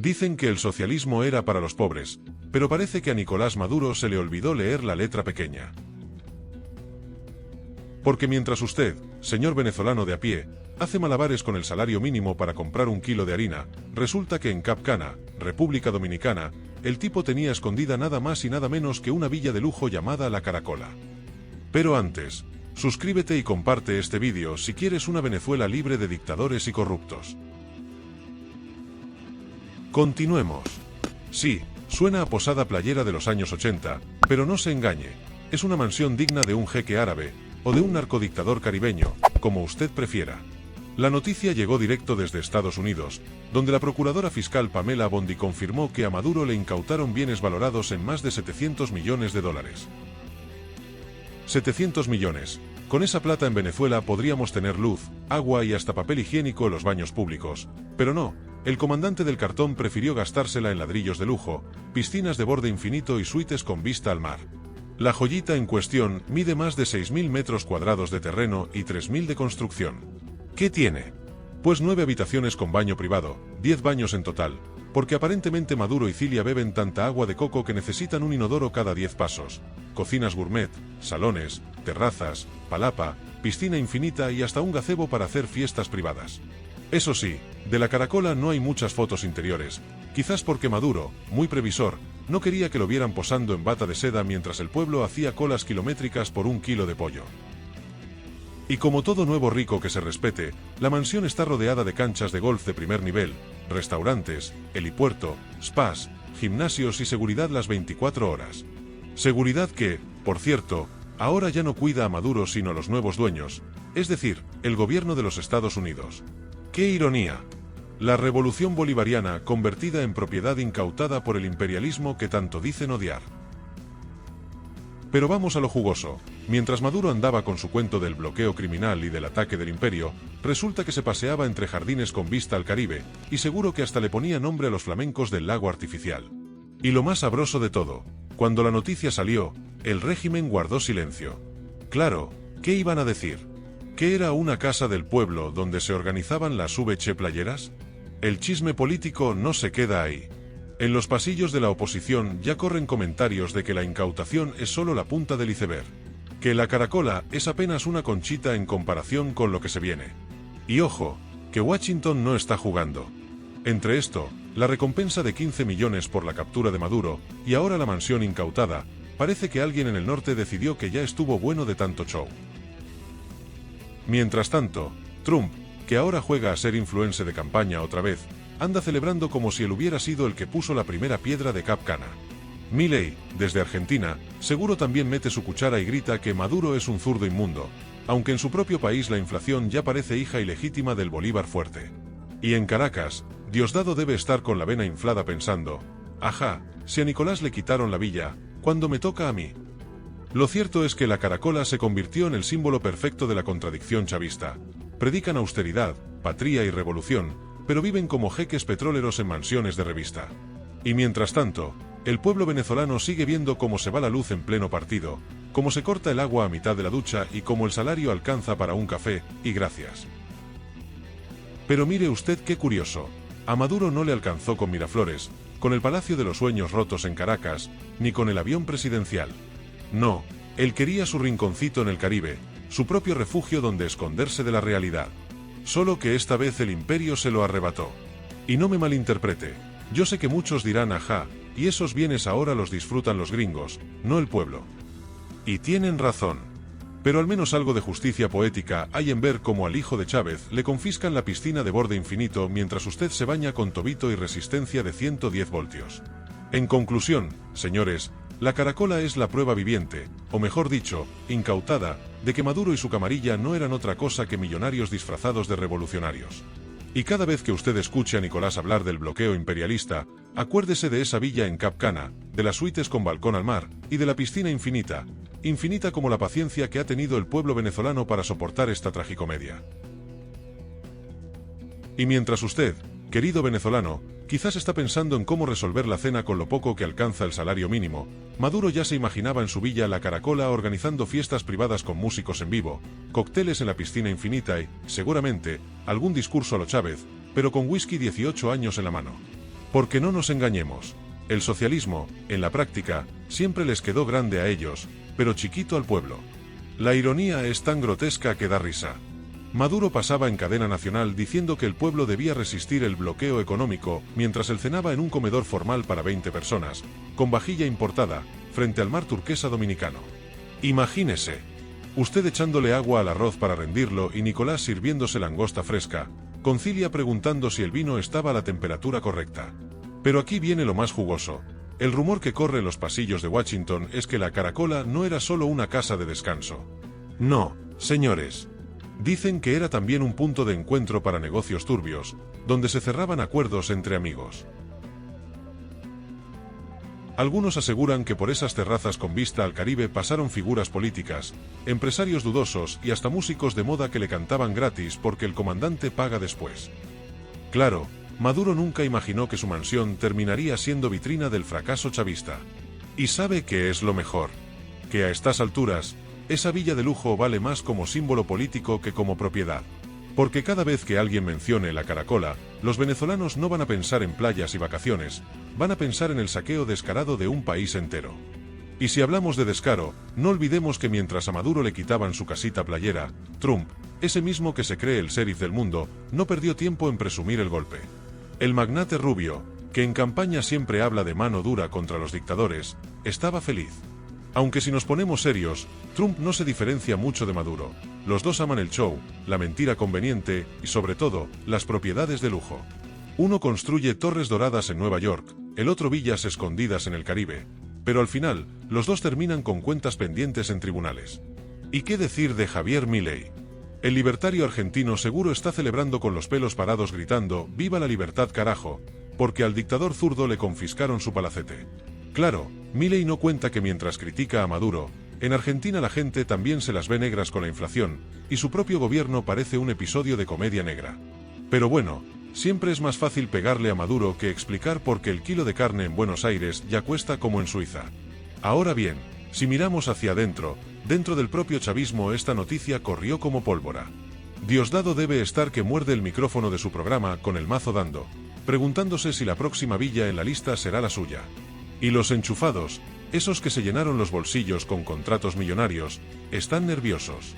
Dicen que el socialismo era para los pobres, pero parece que a Nicolás Maduro se le olvidó leer la letra pequeña. Porque mientras usted, señor venezolano de a pie, hace malabares con el salario mínimo para comprar un kilo de harina, resulta que en Cap Cana, República Dominicana, el tipo tenía escondida nada más y nada menos que una villa de lujo llamada La Caracola. Pero antes, suscríbete y comparte este vídeo si quieres una Venezuela libre de dictadores y corruptos. Continuemos. Sí, suena a posada playera de los años 80, pero no se engañe, es una mansión digna de un jeque árabe, o de un narcodictador caribeño, como usted prefiera. La noticia llegó directo desde Estados Unidos, donde la procuradora fiscal Pamela Bondi confirmó que a Maduro le incautaron bienes valorados en más de $700 millones. 700 millones. Con esa plata en Venezuela podríamos tener luz, agua y hasta papel higiénico en los baños públicos. Pero no, el comandante del cartón prefirió gastársela en ladrillos de lujo, piscinas de borde infinito y suites con vista al mar. La joyita en cuestión mide más de 6.000 metros cuadrados de terreno y 3.000 de construcción. ¿Qué tiene? Pues 9 habitaciones con baño privado, 10 baños en total, porque aparentemente Maduro y Cilia beben tanta agua de coco que necesitan un inodoro cada 10 pasos, cocinas gourmet, salones, terrazas, palapa, piscina infinita y hasta un gazebo para hacer fiestas privadas. Eso sí, de La Caracola no hay muchas fotos interiores, quizás porque Maduro, muy previsor, no quería que lo vieran posando en bata de seda mientras el pueblo hacía colas kilométricas por un kilo de pollo. Y como todo nuevo rico que se respete, la mansión está rodeada de canchas de golf de primer nivel, restaurantes, helipuerto, spas, gimnasios y seguridad las 24 horas. Seguridad que, por cierto, ahora ya no cuida a Maduro sino a los nuevos dueños, es decir, el gobierno de los Estados Unidos. ¡Qué ironía! La revolución bolivariana convertida en propiedad incautada por el imperialismo que tanto dicen odiar. Pero vamos a lo jugoso. Mientras Maduro andaba con su cuento del bloqueo criminal y del ataque del imperio, resulta que se paseaba entre jardines con vista al Caribe, y seguro que hasta le ponía nombre a los flamencos del lago artificial. Y lo más sabroso de todo, cuando la noticia salió, el régimen guardó silencio. Claro, ¿qué iban a decir? ¿Que era una casa del pueblo donde se organizaban las VC playeras? El chisme político no se queda ahí. En los pasillos de la oposición ya corren comentarios de que la incautación es solo la punta del iceberg, que La Caracola es apenas una conchita en comparación con lo que se viene. Y ojo, que Washington no está jugando. Entre esto, la recompensa de 15 millones por la captura de Maduro, y ahora la mansión incautada, parece que alguien en el norte decidió que ya estuvo bueno de tanto show. Mientras tanto, Trump, que ahora juega a ser influencer de campaña otra vez, anda celebrando como si él hubiera sido el que puso la primera piedra de Cap Cana. Milei, desde Argentina, seguro también mete su cuchara y grita que Maduro es un zurdo inmundo, aunque en su propio país la inflación ya parece hija ilegítima del Bolívar fuerte. Y en Caracas, Diosdado debe estar con la vena inflada pensando, ajá, si a Nicolás le quitaron la villa, ¿cuándo me toca a mí? Lo cierto es que La Caracola se convirtió en el símbolo perfecto de la contradicción chavista. Predican austeridad, patria y revolución, pero viven como jeques petroleros en mansiones de revista. Y mientras tanto, el pueblo venezolano sigue viendo cómo se va la luz en pleno partido, cómo se corta el agua a mitad de la ducha y cómo el salario alcanza para un café, y gracias. Pero mire usted qué curioso, a Maduro no le alcanzó con Miraflores, con el Palacio de los Sueños rotos en Caracas, ni con el avión presidencial. No, él quería su rinconcito en el Caribe, su propio refugio donde esconderse de la realidad. Solo que esta vez el imperio se lo arrebató. Y no me malinterprete, yo sé que muchos dirán ajá, y esos bienes ahora los disfrutan los gringos, no el pueblo. Y tienen razón. Pero al menos algo de justicia poética hay en ver cómo al hijo de Chávez le confiscan la piscina de borde infinito mientras usted se baña con tobito y resistencia de 110 voltios. En conclusión, señores, La Caracola es la prueba viviente, o mejor dicho, incautada, de que Maduro y su camarilla no eran otra cosa que millonarios disfrazados de revolucionarios. Y cada vez que usted escuche a Nicolás hablar del bloqueo imperialista, acuérdese de esa villa en Cap Cana, de las suites con balcón al mar, y de la piscina infinita, infinita como la paciencia que ha tenido el pueblo venezolano para soportar esta tragicomedia. Y mientras usted, querido venezolano, quizás está pensando en cómo resolver la cena con lo poco que alcanza el salario mínimo, Maduro ya se imaginaba en su villa La Caracola organizando fiestas privadas con músicos en vivo, cócteles en la piscina infinita y, seguramente, algún discurso a lo Chávez, pero con whisky 18 años en la mano. Porque no nos engañemos. El socialismo, en la práctica, siempre les quedó grande a ellos, pero chiquito al pueblo. La ironía es tan grotesca que da risa. Maduro pasaba en cadena nacional diciendo que el pueblo debía resistir el bloqueo económico mientras él cenaba en un comedor formal para 20 personas, con vajilla importada, frente al mar turquesa dominicano. Imagínese. Usted echándole agua al arroz para rendirlo y Nicolás sirviéndose langosta fresca, con Cilia preguntando si el vino estaba a la temperatura correcta. Pero aquí viene lo más jugoso. El rumor que corre en los pasillos de Washington es que la Caracola no era solo una casa de descanso. No, señores. Dicen que era también un punto de encuentro para negocios turbios, donde se cerraban acuerdos entre amigos. Algunos aseguran que por esas terrazas con vista al Caribe pasaron figuras políticas, empresarios dudosos y hasta músicos de moda que le cantaban gratis porque el comandante paga después. Claro, Maduro nunca imaginó que su mansión terminaría siendo vitrina del fracaso chavista. ¿Y sabe qué es lo mejor? Que a estas alturas, esa villa de lujo vale más como símbolo político que como propiedad. Porque cada vez que alguien mencione la Caracola, los venezolanos no van a pensar en playas y vacaciones, van a pensar en el saqueo descarado de un país entero. Y si hablamos de descaro, no olvidemos que mientras a Maduro le quitaban su casita playera, Trump, ese mismo que se cree el sheriff del mundo, no perdió tiempo en presumir el golpe. El magnate rubio, que en campaña siempre habla de mano dura contra los dictadores, estaba feliz. Aunque si nos ponemos serios, Trump no se diferencia mucho de Maduro. Los dos aman el show, la mentira conveniente y sobre todo, las propiedades de lujo. Uno construye torres doradas en Nueva York, el otro villas escondidas en el Caribe. Pero al final, los dos terminan con cuentas pendientes en tribunales. ¿Y qué decir de Javier Milei? El libertario argentino seguro está celebrando con los pelos parados gritando «¡Viva la libertad, carajo!», porque al dictador zurdo le confiscaron su palacete. Claro, Milei no cuenta que mientras critica a Maduro, en Argentina la gente también se las ve negras con la inflación, y su propio gobierno parece un episodio de comedia negra. Pero bueno, siempre es más fácil pegarle a Maduro que explicar por qué el kilo de carne en Buenos Aires ya cuesta como en Suiza. Ahora bien, si miramos hacia adentro, dentro del propio chavismo esta noticia corrió como pólvora. Diosdado debe estar que muerde el micrófono de su programa con el mazo dando, preguntándose si la próxima villa en la lista será la suya. Y los enchufados, esos que se llenaron los bolsillos con contratos millonarios, están nerviosos.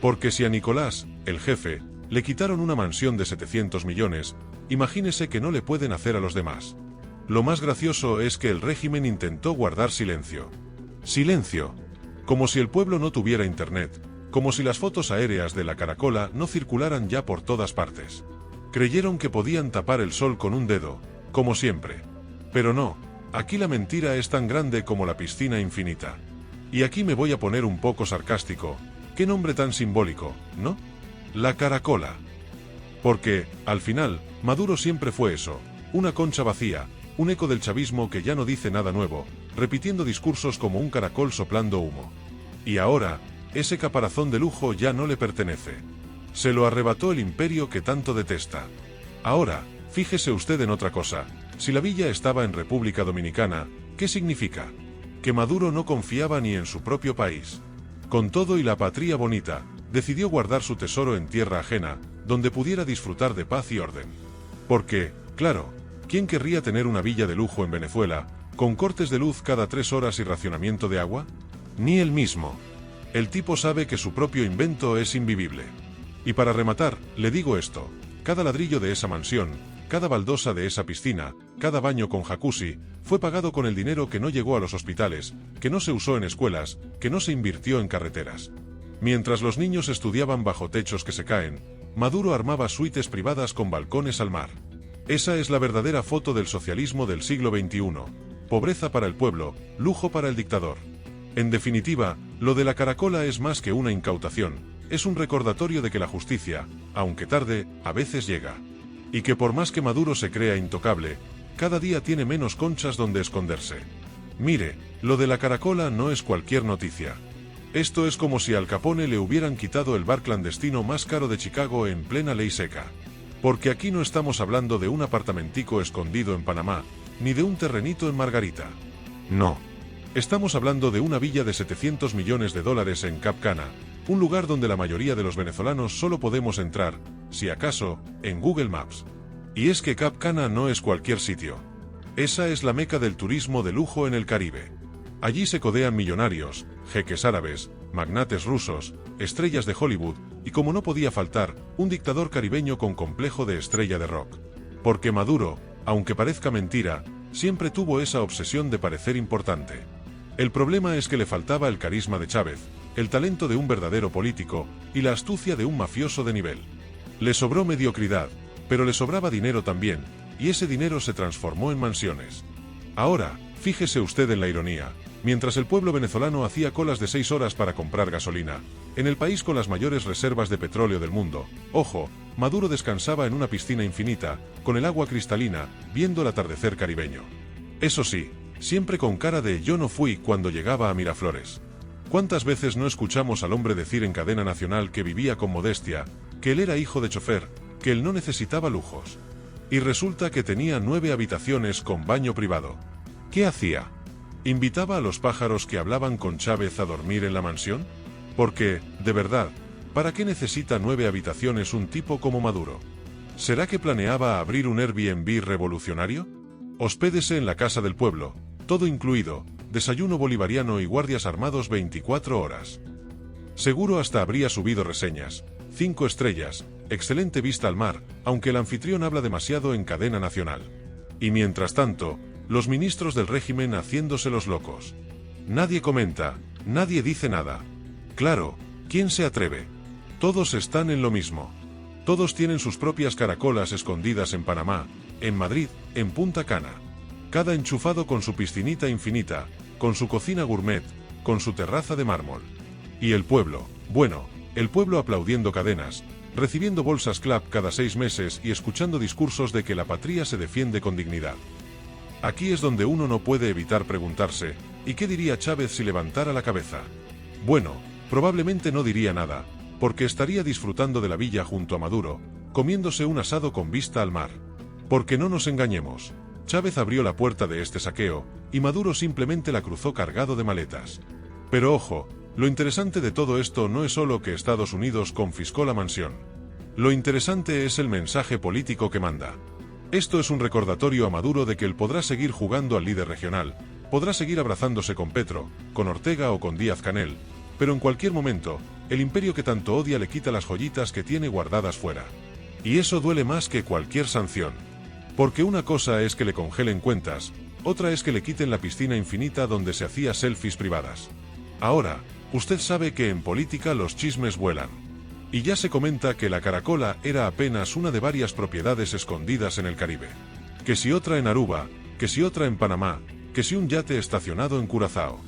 Porque si a Nicolás, el jefe, le quitaron una mansión de 700 millones, imagínese que no le pueden hacer a los demás. Lo más gracioso es que el régimen intentó guardar silencio. Silencio. Como si el pueblo no tuviera internet, como si las fotos aéreas de la Caracola no circularan ya por todas partes. Creyeron que podían tapar el sol con un dedo, como siempre. Pero no. Aquí la mentira es tan grande como la piscina infinita. Y aquí me voy a poner un poco sarcástico. Qué nombre tan simbólico, ¿no? La Caracola. Porque, al final, Maduro siempre fue eso, una concha vacía, un eco del chavismo que ya no dice nada nuevo, repitiendo discursos como un caracol soplando humo. Y ahora, ese caparazón de lujo ya no le pertenece. Se lo arrebató el imperio que tanto detesta. Ahora, fíjese usted en otra cosa. Si la villa estaba en República Dominicana, ¿qué significa? Que Maduro no confiaba ni en su propio país. Con todo y la patria bonita, decidió guardar su tesoro en tierra ajena, donde pudiera disfrutar de paz y orden. Porque, claro, ¿quién querría tener una villa de lujo en Venezuela, con cortes de luz cada 3 horas y racionamiento de agua? Ni él mismo. El tipo sabe que su propio invento es invivible. Y para rematar, le digo esto, cada ladrillo de esa mansión, cada baldosa de esa piscina, cada baño con jacuzzi, fue pagado con el dinero que no llegó a los hospitales, que no se usó en escuelas, que no se invirtió en carreteras. Mientras los niños estudiaban bajo techos que se caen, Maduro armaba suites privadas con balcones al mar. Esa es la verdadera foto del socialismo del siglo XXI. Pobreza para el pueblo, lujo para el dictador. En definitiva, lo de la Caracola es más que una incautación, es un recordatorio de que la justicia, aunque tarde, a veces llega. Y que por más que Maduro se crea intocable, cada día tiene menos conchas donde esconderse. Mire, lo de la Caracola no es cualquier noticia. Esto es como si a Al Capone le hubieran quitado el bar clandestino más caro de Chicago en plena ley seca. Porque aquí no estamos hablando de un apartamentico escondido en Panamá, ni de un terrenito en Margarita. No. Estamos hablando de una villa de 700 millones de dólares en Cap Cana, un lugar donde la mayoría de los venezolanos solo podemos entrar, si acaso, en Google Maps. Y es que Cap Cana no es cualquier sitio. Esa es la meca del turismo de lujo en el Caribe. Allí se codean millonarios, jeques árabes, magnates rusos, estrellas de Hollywood, y como no podía faltar, un dictador caribeño con complejo de estrella de rock. Porque Maduro, aunque parezca mentira, siempre tuvo esa obsesión de parecer importante. El problema es que le faltaba el carisma de Chávez, el talento de un verdadero político, y la astucia de un mafioso de nivel. Le sobró mediocridad, pero le sobraba dinero también, y ese dinero se transformó en mansiones. Ahora, fíjese usted en la ironía. Mientras el pueblo venezolano hacía colas de 6 horas para comprar gasolina, en el país con las mayores reservas de petróleo del mundo, ojo, Maduro descansaba en una piscina infinita, con el agua cristalina, viendo el atardecer caribeño. Eso sí, siempre con cara de yo no fui cuando llegaba a Miraflores. ¿Cuántas veces no escuchamos al hombre decir en cadena nacional que vivía con modestia, que él era hijo de chofer, que él no necesitaba lujos? Y resulta que tenía 9 habitaciones con baño privado. ¿Qué hacía? ¿Invitaba a los pájaros que hablaban con Chávez a dormir en la mansión? Porque, de verdad, ¿para qué necesita 9 habitaciones un tipo como Maduro? ¿Será que planeaba abrir un Airbnb revolucionario? Hospédese en la casa del pueblo, todo incluido, desayuno bolivariano y guardias armados 24 horas. Seguro hasta habría subido reseñas, 5 estrellas, excelente vista al mar, aunque el anfitrión habla demasiado en cadena nacional. Y mientras tanto, los ministros del régimen haciéndose los locos. Nadie comenta, nadie dice nada. Claro, ¿quién se atreve? Todos están en lo mismo. Todos tienen sus propias caracolas escondidas en Panamá, en Madrid, en Punta Cana. Cada enchufado con su piscinita infinita, con su cocina gourmet, con su terraza de mármol. Y el pueblo, bueno, el pueblo aplaudiendo cadenas, recibiendo bolsas clap cada 6 meses y escuchando discursos de que la patria se defiende con dignidad. Aquí es donde uno no puede evitar preguntarse, ¿y qué diría Chávez si levantara la cabeza? Bueno, probablemente no diría nada, porque estaría disfrutando de la villa junto a Maduro, comiéndose un asado con vista al mar. Porque no nos engañemos, Chávez abrió la puerta de este saqueo, y Maduro simplemente la cruzó cargado de maletas. Pero ojo, lo interesante de todo esto no es solo que Estados Unidos confiscó la mansión. Lo interesante es el mensaje político que manda. Esto es un recordatorio a Maduro de que él podrá seguir jugando al líder regional, podrá seguir abrazándose con Petro, con Ortega o con Díaz-Canel, pero en cualquier momento, el imperio que tanto odia le quita las joyitas que tiene guardadas fuera. Y eso duele más que cualquier sanción. Porque una cosa es que le congelen cuentas, otra es que le quiten la piscina infinita donde se hacía selfies privadas. Ahora, usted sabe que en política los chismes vuelan. Y ya se comenta que la Caracola era apenas una de varias propiedades escondidas en el Caribe. Que si otra en Aruba, que si otra en Panamá, que si un yate estacionado en Curazao.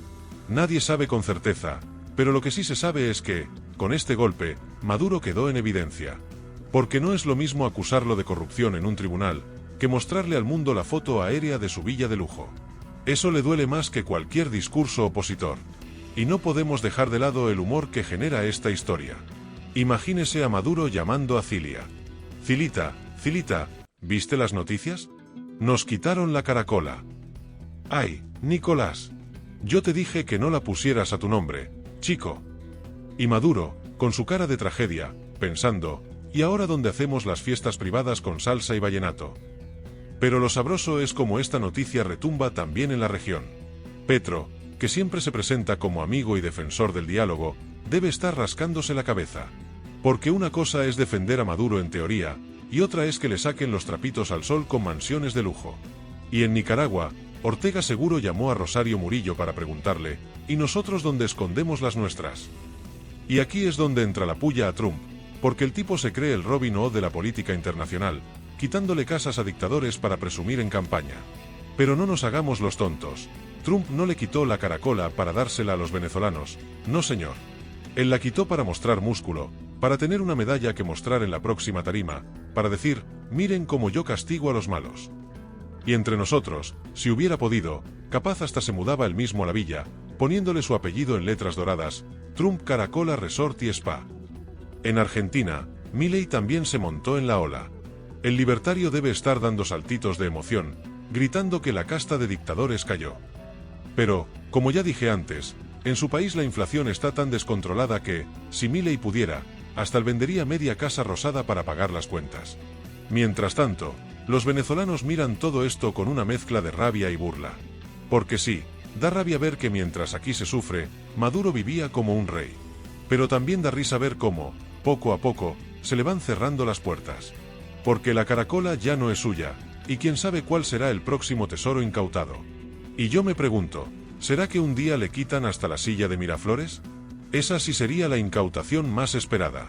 Nadie sabe con certeza, pero lo que sí se sabe es que, con este golpe, Maduro quedó en evidencia. Porque no es lo mismo acusarlo de corrupción en un tribunal, que mostrarle al mundo la foto aérea de su villa de lujo. Eso le duele más que cualquier discurso opositor. Y no podemos dejar de lado el humor que genera esta historia. Imagínese a Maduro llamando a Cilia. Cilita, Cilita, ¿viste las noticias? Nos quitaron la Caracola. Ay, Nicolás. Yo te dije que no la pusieras a tu nombre, chico. Y Maduro, con su cara de tragedia, pensando, ¿y ahora dónde hacemos las fiestas privadas con salsa y vallenato? Pero lo sabroso es como esta noticia retumba también en la región. Petro, que siempre se presenta como amigo y defensor del diálogo, debe estar rascándose la cabeza. Porque una cosa es defender a Maduro en teoría, y otra es que le saquen los trapitos al sol con mansiones de lujo. Y en Nicaragua, Ortega seguro llamó a Rosario Murillo para preguntarle, ¿y nosotros dónde escondemos las nuestras? Y aquí es donde entra la puya a Trump, porque el tipo se cree el Robin Hood de la política internacional, quitándole casas a dictadores para presumir en campaña. Pero no nos hagamos los tontos, Trump no le quitó la Caracola para dársela a los venezolanos, no señor. Él la quitó para mostrar músculo, para tener una medalla que mostrar en la próxima tarima, para decir, miren cómo yo castigo a los malos. Y entre nosotros, si hubiera podido, capaz hasta se mudaba él mismo a la villa, poniéndole su apellido en letras doradas, Trump Caracola Resort y Spa. En Argentina, Milei también se montó en la ola. El libertario debe estar dando saltitos de emoción, gritando que la casta de dictadores cayó. Pero, como ya dije antes, en su país la inflación está tan descontrolada que, si Milei pudiera, hasta él vendería media casa rosada para pagar las cuentas. Mientras tanto, Los venezolanos miran todo esto con una mezcla de rabia y burla. Porque sí, da rabia ver que mientras aquí se sufre, Maduro vivía como un rey. Pero también da risa ver cómo, poco a poco, se le van cerrando las puertas. Porque la caracola ya no es suya, y quién sabe cuál será el próximo tesoro incautado. Y yo me pregunto, ¿será que un día le quitan hasta la silla de Miraflores? Esa sí sería la incautación más esperada.